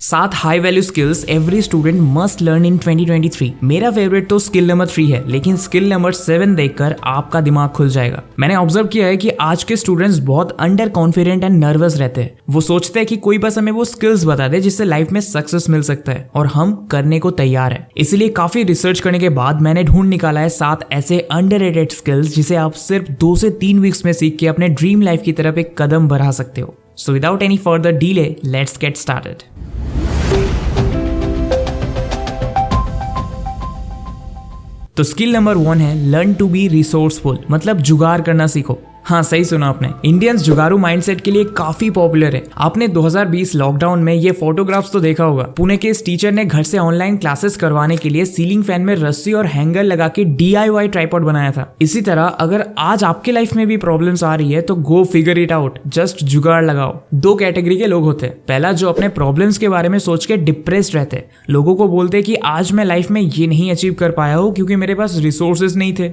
7 high value skills every student must learn in 2023। मेरा favourite तो skill number 3 है, लेकिन स्किल नंबर 7 देखकर आपका दिमाग खुल जाएगा। मैंने ऑब्जर्व किया है कि आज के स्टूडेंट्स बहुत अंडर कॉन्फिडेंट एंड नर्वस रहते हैं। वो सोचते हैं कि कोई बस हमें वो स्किल्स बता दे जिससे लाइफ में सक्सेस मिल सकता है, और हम करने को तैयार है। इसलिए काफी रिसर्च करने के बाद मैंने ढूंढ निकाला है 7 ऐसे अंडररेटेड स्किल्स जिसे आप सिर्फ 2 से 3 वीक्स में सीख के अपने ड्रीम लाइफ की तरफ एक कदम बढ़ा सकते हो। So without any further delay, let's get started. तो स्किल नंबर 1 है लर्न टू बी रिसोर्सफुल, मतलब जुगाड़ करना सीखो। हाँ, सही सुना आपने। इंडियंस जुगाड़ू माइंडसेट के लिए काफी पॉपुलर है। आपने 2020 लॉकडाउन में ये फोटोग्राफ्स तो देखा होगा। पुणे के इस टीचर ने घर से ऑनलाइन क्लासेस करवाने के लिए सीलिंग फैन में रस्सी और हैंगर लगा के DIY ट्राइपॉड बनाया था। इसी तरह अगर आज आपके लाइफ में भी प्रॉब्लम्स आ रही है तो गो फिगर इट आउट, जस्ट जुगाड़ लगाओ। 2 कैटेगरी के लोग होते हैं। पहला, जो अपने प्रॉब्लम्स के बारे में सोच के डिप्रेस्ड रहते हैं। लोगों को बोलते हैं कि आज मैं लाइफ में ये नहीं अचीव कर पाया हूँ क्योंकि मेरे पास रिसोर्सेज नहीं थे।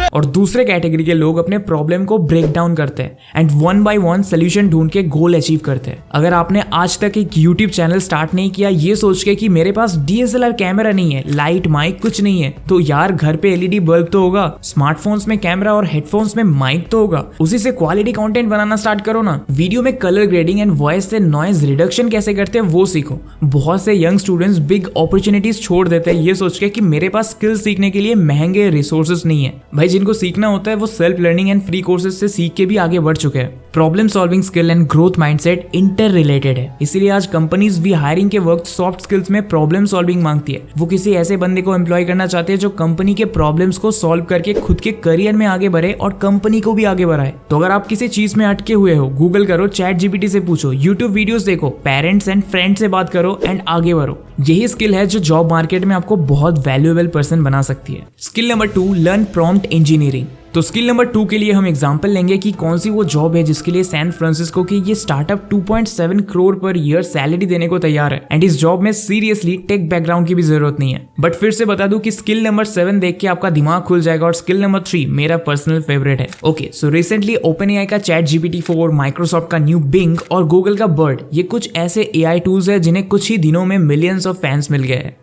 और दूसरे कैटेगरी के लोग अपने प्रॉब्लम को ब्रेक डाउन करते हैं एंड 1 by 1 सोल्यूशन ढूंढ के गोल अचीव करते हैं। अगर आपने आज तक एक यूट्यूब चैनल स्टार्ट नहीं किया ये सोच के कि मेरे पास DSLR कैमरा नहीं है, लाइट माइक कुछ नहीं है, तो यार घर पे LED बल्ब तो होगा, स्मार्टफोन्स में कैमरा और हेडफोन्स में माइक तो होगा। उसी से क्वालिटी कंटेंट बनाना स्टार्ट करो ना। वीडियो में कलर ग्रेडिंग एंड वॉइस से नॉइज रिडक्शन कैसे करते हैं वो सीखो। बहुत से यंग स्टूडेंट्स बिग अपॉर्चुनिटीज छोड़ देते हैं ये सोच के कि मेरे पास स्किल्स सीखने के लिए महंगे रिसोर्सेज नहीं है। भाई, जिनको सीखना होता है वो self learning and free courses से सीख के भी आगे बढ़ चुके हैं। Problem solving skill and growth mindset inter related है, इसीलिए आज कंपनीज भी हायरिंग के वक्त सॉफ्ट स्किल्स में प्रॉब्लम सॉल्विंग मांगती है। वो किसी ऐसे बंदे को एम्प्लॉय करना चाहते हैं जो कंपनी के प्रॉब्लम्स को सॉल्व करके खुद के करियर में आगे बढ़े और कंपनी को भी आगे बढ़ाए। तो अगर आप किसी चीज में अटके हुए हो, गूगल करो, ChatGPT से पूछो, यूट्यूब वीडियोस देखो, पेरेंट्स एंड फ्रेंड्स से बात करो एंड आगे बढ़ो। यही स्किल है जो जॉब मार्केट में आपको बहुत वैल्यूएबल पर्सन बना सकती है। Skill number 2, learn prompt engineering. तो स्किल नंबर 2 के लिए हम एग्जांपल लेंगे कि कौन सी वो जॉब है जिसके लिए सैन फ्रांसिस्को की ये startup 2.7 crore per year salary देने को तैयार है। एंड इस जॉब में सीरियसली टेक बैकग्राउंड की भी जरूरत नहीं है। बट फिर से बता दूं कि स्किल नंबर 7 देख के आपका दिमाग खुल जाएगा। और स्किल नंबर 3 मेरा पर्सनल फेवरेट है। ओके, सो रिसेंटली OpenAI का ChatGPT-4, माइक्रोसॉफ्ट का न्यू Bing और गूगल का बर्ड, ये कुछ ऐसे AI टूल्स है जिन्हें कुछ ही दिनों में मिलियंस ऑफ फैंस मिल गए हैं।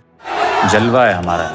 जलवा है हमारा।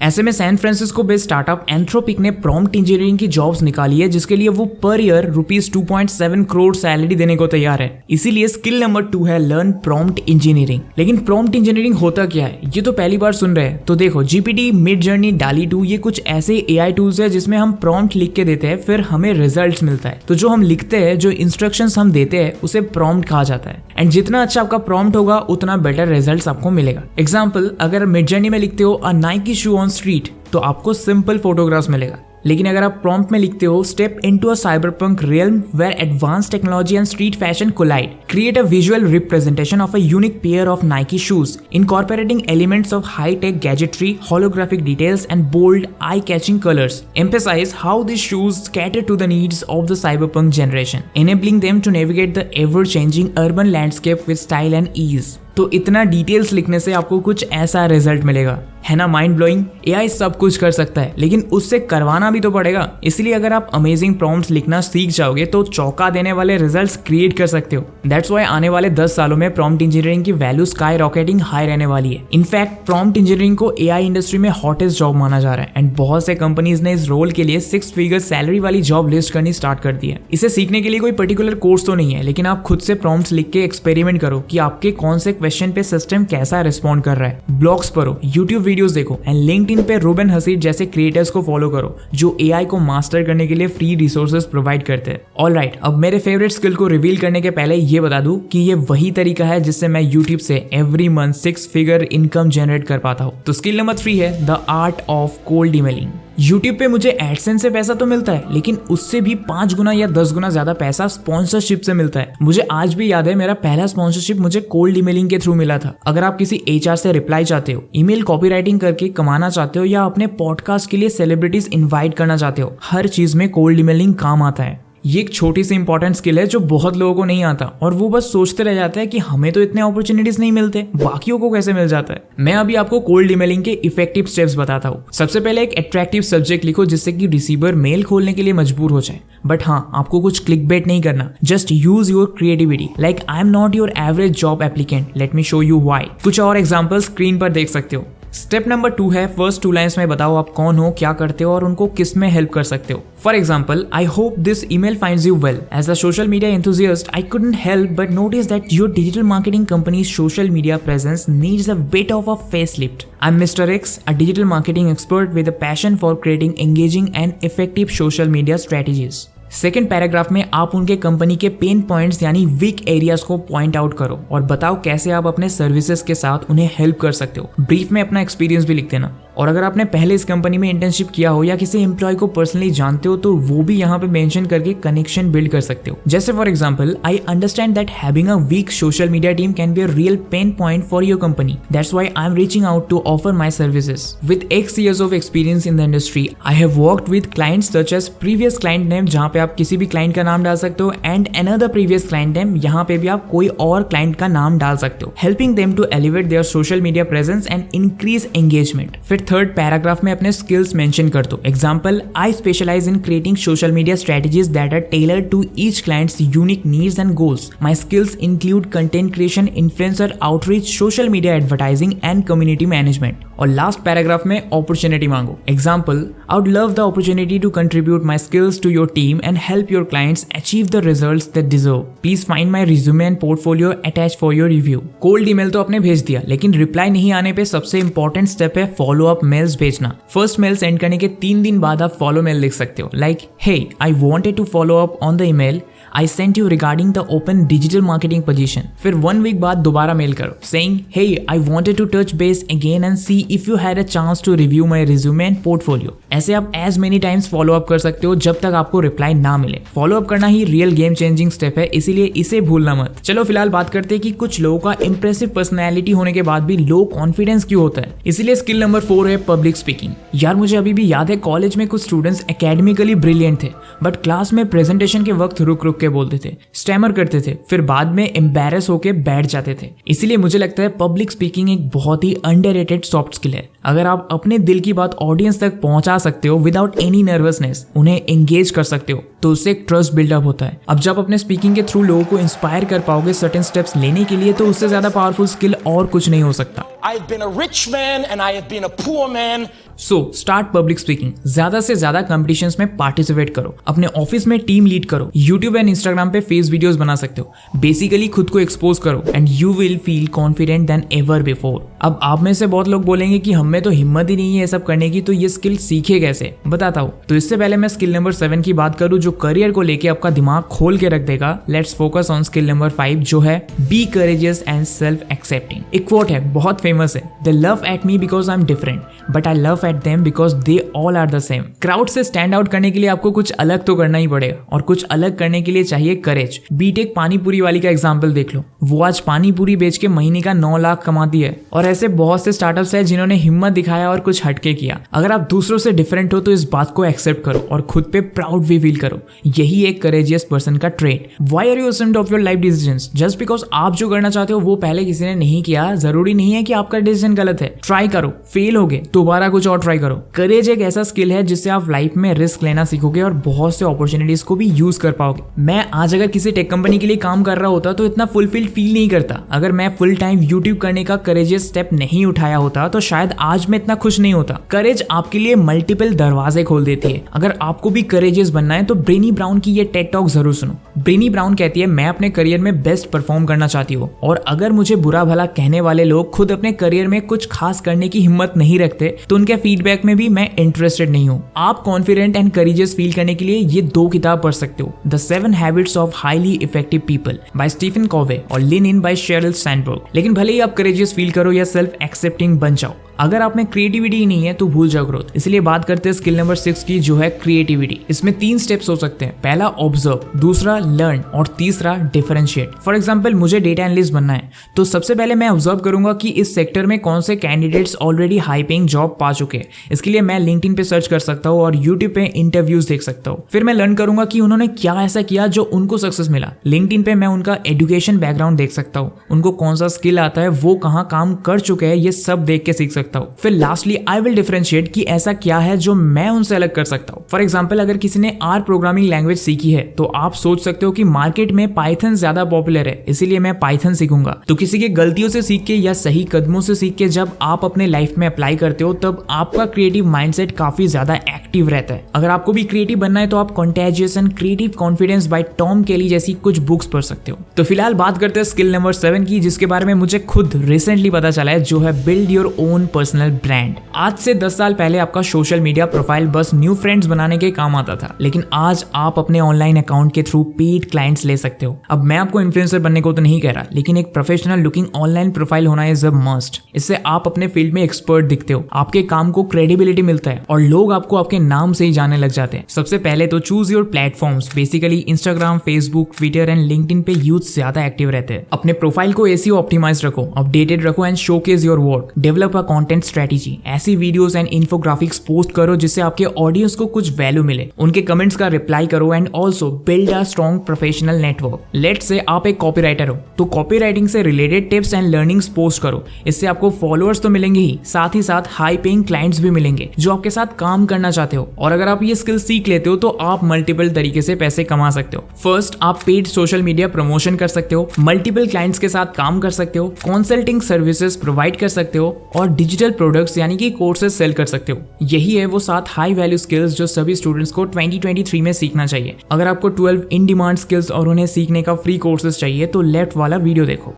ऐसे में San Francisco based startup Anthropic ने प्रॉम्प्ट इंजीनियरिंग की जॉब्स निकाली है जिसके लिए वो पर ईयर ₹2.7 करोड़ सैलरी देने को तैयार है। इसीलिए स्किल नंबर 2 है लर्न प्रॉम्प्ट इंजीनियरिंग। लेकिन प्रॉम्प्ट इंजीनियरिंग होता क्या है ये तो पहली बार सुन रहे हैं। तो देखो, GPT, मिडजर्नी, DALL-E 2 ये कुछ ऐसे AI टूल्स है जिसमें हम प्रॉम्प्ट लिख के देते हैं, फिर हमें रिजल्ट मिलता है। तो जो हम लिखते हैं, जो इंस्ट्रक्शंस हम देते हैं, उसे प्रॉम्प्ट कहा जाता है। एंड जितना अच्छा आपका प्रॉम्प्ट होगा उतना बेटर रिजल्ट आपको मिलेगा। एग्जाम्पल, अगर मिडजर्नी में लिखते हो अ नाइकी शू ऑन स्ट्रीट तो आपको सिंपल फोटोग्राफ्स मिलेगा। लेकिन अगर आप प्रॉम्प्ट में लिखते हो step into a cyberpunk realm where advance technology and street fashion collide, create a visual representation of a unique pair of Nike shoes incorporating elements of high-tech gadgetry, holographic details and bold eye-catching colors, emphasize how these shoes cater to the needs of the cyberpunk generation, enabling them to navigate the ever-changing urban landscape with style and ease। तो इतना details लिखने से आपको कुछ ऐसा result मिलेगा, है ना माइंड ब्लोइंग। AI सब कुछ कर सकता है लेकिन उससे करवाना भी तो पड़ेगा। इसलिए अगर आप अमेजिंग प्रॉम्प्ट्स लिखना सीख जाओगे तो चौंका देने वाले रिजल्ट्स क्रिएट कर सकते हो। दैट्स व्हाई आने वाले 10 सालों में प्रॉम्प्ट इंजीनियरिंग की वैल्यू स्काई रॉकेटिंग हाई रहने वाली है। इनफैक्ट प्रॉम्प्ट इंजीनियरिंग को AI इंडस्ट्री में हॉटेस्ट जॉब माना जा रहा है एंड बहुत से कंपनीज ने इस रोल के लिए 6 फिगर सैलरी वाली जॉब लिस्ट करनी स्टार्ट कर दी है। इसे सीखने के लिए कोई पर्टिकुलर कोर्स तो नहीं है, लेकिन आप खुद से प्रॉम्प्ट्स लिख के एक्सपेरिमेंट करो कि आपके कौन से क्वेश्चन पे सिस्टम कैसा रिस्पॉन्ड कर रहा है। ब्लॉग्स पढ़ो, यूट्यूब वीडियोस देखो एंड लिंक्डइन पे रूबेन हसीद जैसे क्रिएटर्स को फॉलो करो जो AI को मास्टर करने के लिए फ्री रिसोर्सेज प्रोवाइड करते हैं। ऑलराइट, अब मेरे फेवरेट स्किल को रिवील करने के पहले ये बता दूं कि ये वही तरीका है जिससे मैं यूट्यूब से every month 6 figure income generate कर पाता हूँ। तो स्किल नंबर 3 है the art of cold emailing. YouTube पे मुझे एडसेंस से पैसा तो मिलता है, लेकिन उससे भी 5 गुना या 10 गुना ज्यादा पैसा स्पॉन्सरशिप से मिलता है। मुझे आज भी याद है मेरा पहला स्पॉन्सरशिप मुझे कोल्ड ईमेलिंग के थ्रू मिला था। अगर आप किसी HR से रिप्लाई चाहते हो, ईमेल कॉपीराइटिंग करके कमाना चाहते हो या अपने पॉडकास्ट के लिए सेलिब्रिटीज इनवाइट करना चाहते हो, हर चीज में कोल्ड ईमेलिंग काम आता है। ये एक छोटी सी इंपॉर्टेंट स्किल है जो बहुत लोगों को नहीं आता और वो बस सोचते रह जाते हैं कि हमें तो इतने अपॉर्चुनिटीज नहीं मिलते, बाकियों को कैसे मिल जाता है। मैं अभी आपको कोल्ड ईमेलिंग के इफेक्टिव स्टेप्स बताता हूँ। सबसे पहले एक अट्रैक्टिव सब्जेक्ट लिखो जिससे कि रिसीवर मेल खोलने के लिए मजबूर हो जाए। बट हाँ, आपको कुछ क्लिकबेट नहीं करना, just use your creativity. Like I am not your average job applicant, let me show you why. कुछ और एग्जांपल स्क्रीन पर देख सकते हो। स्टेप नंबर 2 है फर्स्ट 2 लाइन्स में बताओ आप कौन हो, क्या करते हो और उनको किस में हेल्प कर सकते हो। For example, I hope this email finds you well. As a social media enthusiast, I couldn't help but notice that your digital marketing company's social media presence needs a bit of a facelift. I'm Mr. X, a digital marketing expert with a passion for creating engaging and effective social media strategies. Second paragraph में आप उनके company के pen points यानी weak areas को point out करो और बताओ कैसे आप अपने सर्विसेज के साथ उन्हें हेल्प कर सकते हो। ब्रीफ में अपना एक्सपीरियंस भी लिख देना। और अगर आपने पहले इस कंपनी में इंटर्नशिप किया हो या किसी एम्प्लॉय को पर्सनली जानते हो तो वो भी यहाँ पे मेंशन करके कनेक्शन बिल्ड कर सकते हो। जैसे for example, I understand that having a weak social media team can be a real pain point for your company, that's why I am reaching out to offer my services. With X years of experience in the industry, I have worked with clients such as previous client name, जहाँ पे आप किसी भी client का नाम डाल सकते हो, and another previous client name, यहाँ पे भी आप कोई और क्लाइंट का नाम डाल सकते हो, helping them to elevate their social media presence and increase engagement। फिर थर्ड पैराग्राफ में अपने स्किल्स मेंशन कर दो। Example, I specialize in creating social media strategies that are tailored to each clients unique needs and goals. My skills include content creation, influencer outreach, social media advertising and community management. और last paragraph में opportunity मांगो। Example, I would love the opportunity to contribute my skills to your team and help your clients achieve the results that deserve. Please find my resume and portfolio attach for your review. Cold email तो आपने भेज दिया, लेकिन reply नहीं आने पे सबसे important step है फॉलो अप मेल्स भेजना। फर्स्ट मेल सेंड करने के 3 दिन बाद आप फॉलो मेल लिख सकते हो। Like, hey, I wanted to follow up on the email I sent you regarding the open digital marketing position। फिर 1 वीक बाद दोबारा मेल करो saying, hey, I wanted to touch base again and see if you had a chance to review my resume and portfolio। ऐसे आप as many times follow up कर सकते हो जब तक आपको रिप्लाई ना मिले। फॉलो अप करना ही रियल गेम चेंजिंग स्टेप है, इसीलिए इसे भूलना मत। चलो फिलहाल बात करते हैं कि कुछ लोगों का इंप्रेसिव पर्सनैलिटी होने के बाद भी लो कॉन्फिडेंस क्यों होता है। इसीलिए स्किल नंबर 4 है पब्लिक स्पीकिंग। यार मुझे अभी भी याद है कॉलेज में कुछ स्टूडेंट्स एकेडमिकली ब्रिलियंट थे बट क्लास में प्रेजेंटेशन के वक्त रुक रुक के बोलते थे, स्टैमर करते थे, फिर बाद में एम्बैरस होके बैठ जाते थे। इसीलिए मुझे लगता है पब्लिक स्पीकिंग एक बहुत ही अंडररेटेड सॉफ्ट स्किल है। अगर आप अपने दिल की बात ऑडियंस तक पहुंचा सकते हो विदाउट एनी नर्वसनेस, उन्हें एंगेज कर सकते हो, तो उससे एक ट्रस्ट बिल्डअप होता है। अब जब अपने स्पीकिंग के थ्रू लोगों को इंस्पायर कर पाओगे सर्टेन स्टेप्स लेने के लिए, तो उससे ज्यादा पावरफुल स्किल और कुछ नहीं हो सकता। I've been a rich man and I have been a poor man। So start public speaking. ज्यादा से ज्यादा कॉम्पिटिशन्स में पार्टिसिपेट करो, अपने ऑफिस में टीम लीड करो, यूट्यूब एंड इंस्टाग्राम पे फेस वीडियोस बना सकते हो। बेसिकली खुद को एक्सपोज करो and you will feel confident then ever before. अब आप में से बहुत लोग बोलेंगे कि हम में तो हिम्मत ही नहीं है ये सब करने की, तो ये स्किल सीखे कैसे, बताता हूँ। तो इससे पहले मैं स्किल नंबर 7 की बात करूँ जो करियर को लेके आपका दिमाग खोल के रख देगा। Let's focus on skill number 5 जो है be courageous and self accepting. एक कोट है, बहुत फेमस है, they laugh at me because I am different but I laugh at them because they all are the same. Crowd से stand out करने के लिए आपको कुछ अलग तो करना ही पड़ेगा और कुछ अलग करने के लिए चाहिए करेज। बीटेक पानीपुरी वाली का एग्जांपल देख लो, वो आज पानीपुरी बेच के महीने का 9 लाख कमाती है। और ऐसे बहुत से स्टार्टअप्स हैं जिन्होंने हिम्मत दिखाया और कुछ हटके किया। अगर आप दूसरों से डिफरेंट हो तो इस बात को एक्सेप्ट करो और खुद पे प्राउड भी फील करो। यही एक करेजियस पर्सन का trait. Why are you ashamed of your life decisions? Just because आप जो करना चाहते हो वो पहले किसी ने नहीं किया, जरूरी नहीं है कि आपका डिसीजन गलत है। ट्राई करो, फेल होगे दोबारा कुछ और ट्राई करो। करेज एक ऐसा स्किल है जिससे आप लाइफ में रिस्क लेना सीखोगे और बहुत से अपॉर्चुनिटीज को भी यूज कर पाओगे। मैं आज अगर किसी टेक कंपनी के लिए काम कर रहा होता तो इतना फुलफिल्ड फील नहीं करता। अगर मैं फुल टाइम यूट्यूब करने का करेजियस स्टेप नहीं उठाया होता तो शायद आज मैं इतना खुश नहीं होता। करेज आपके लिए मल्टीपल दरवाजे खोल देती है। अगर आपको भी करेजियस बनना है तो ब्रेनी ब्राउन की ये टेड टॉक जरूर सुनो। ब्रेनी ब्राउन कहती है, मैं अपने करियर में बेस्ट परफॉर्म करना चाहती हूँ और अगर मुझे बुरा भला कहने वाले लोग खुद अपने करियर में कुछ खास करने की हिम्मत नहीं रखते तो उनके फीडबैक में भी मैं इंटरेस्टेड नहीं हूँ। आप कॉन्फिडेंट एंड करेजियस फील करने के लिए ये 2 किताब पढ़ सकते हो, the 7 habits of highly effective people by Stephen Covey और lean in by Sheryl Sandberg. लेकिन भले ही आप करेजियस फील करो या सेल्फ एक्सेप्टिंग बन जाओ, अगर आप में क्रिएटिविटी ही नहीं है तो भूल जाओ ग्रोथ। इसलिए बात करते हैं स्किल नंबर 6 की, जो है क्रिएटिविटी। इसमें 3 स्टेप्स हो सकते हैं। पहला ऑब्जर्व, दूसरा लर्न और तीसरा डिफरेंशिएट। फॉर एग्जांपल मुझे डेटा एनालिस्ट बनना है तो सबसे पहले मैं ऑब्जर्व करूंगा कि इस सेक्टर में कौन से candidates already high paying job पा चुके हैं। इसके लिए मैं लिंक्डइन पे सर्च कर सकता हूँ और यूट्यूब पे इंटरव्यूज देख सकता हूँ। फिर मैं लर्न करूंगा कि उन्होंने क्या ऐसा किया जो उनको सक्सेस मिला। लिंक्डइन पे मैं उनका एजुकेशन बैकग्राउंड देख सकता हूँ, उनको कौन सा स्किल आता है, वो कहाँ काम कर चुके हैं, ये सब देख के सीख सकता हूँ। फिर लास्टली आई विल डिफरेंशिएट कि ऐसा क्या है जो मैं उनसे अलग कर सकता हूँ। फॉर एग्जाम्पल अगर किसी ने आर प्रोग्रामिंग लैंग्वेज सीखी है तो आप सोच सकते हो कि मार्केट में पाइथन ज्यादा पॉपुलर है, इसीलिए मैं पाइथन सीखूंगा। तो किसी के गलतियों से सीख के या सही कदमों से सीख के जब आप अपने लाइफ में अप्लाई करते हो तब आपका क्रिएटिव माइंडसेट काफी ज्यादा एक्टिव रहता है। अगर आपको भी क्रिएटिव बनना है तो आप contagious and creative confidence by Tom केली जैसी कुछ बुक्स पढ़ सकते हो। तो फिलहाल बात करते हैं स्किल नंबर 7 की, जिसके बारे में मुझे खुद रिसेंटली पता चला है, जो है build your own personal brand. आज से 10 साल पहले आपका सोशल मीडिया प्रोफाइल बस न्यू फ्रेंड्स बनाने के काम आता था, लेकिन आज आप अपने ऑनलाइन अकाउंट के थ्रू पेड क्लाइंट्स ले सकते हो। अब मैं आपको इन्फ्लुएंसर बनने को तो नहीं कह रहा, लेकिन एक प्रोफेशनल लुकिंग ऑनलाइन प्रोफाइल होना इज अ मस्ट। इससे आप अपने फील्ड में एक्सपर्ट दिखते हो, आपके काम को क्रेडिबिलिटी मिलता है और लोग आपको आपके नाम से ही जानने लग जाते हैं। सबसे पहले तो choose your platforms. Basically Instagram, Facebook, Twitter and LinkedIn पे यूथ ज्यादा एक्टिव रहते हैं। अपने प्रोफाइल को एसईओ ऑप्टिमाइज रखो, अपडेटेड रखो and showcase your work. Develop a content strategy. ऐसी वीडियोस एंड इन्फोग्राफिक्स पोस्ट करो जिससे आपके ऑडियंस को कुछ वैल्यू मिले। उनके कमेंट्स का रिप्लाई करो and also build a strong professional network. Let's say आप एक कॉपीराइटर हो तो कॉपीराइटिंग से related tips and learnings post करो। इससे आपको फॉलोअर्स तो मिलेंगे ही साथ हाई पेइंग क्लाइंट्स भी मिलेंगे जो आपके साथ काम करना चाहते हो। और अगर आप ये स्किल सीख लेते हो तो आप मल्टीपल तरीके से पैसे कमा सकते हो। फर्स्ट, आप पेड सोशल मीडिया प्रमोशन कर सकते हो, मल्टीपल क्लाइंट्स के साथ काम कर सकते हो, कंसल्टिंग सर्विसेज प्रोवाइड कर सकते हो और डिजिटल प्रोडक्ट्स यानी कि कोर्सेज सेल कर सकते हो। यही है वो 7 हाई वैल्यू स्किल्स जो सभी स्टूडेंट्स को 2023 में सीखना चाहिए। अगर आपको 12 इन डिमांड स्किल्स और उन्हें सीखने का फ्री कोर्सेज चाहिए तो लेफ्ट वाला वीडियो देखो।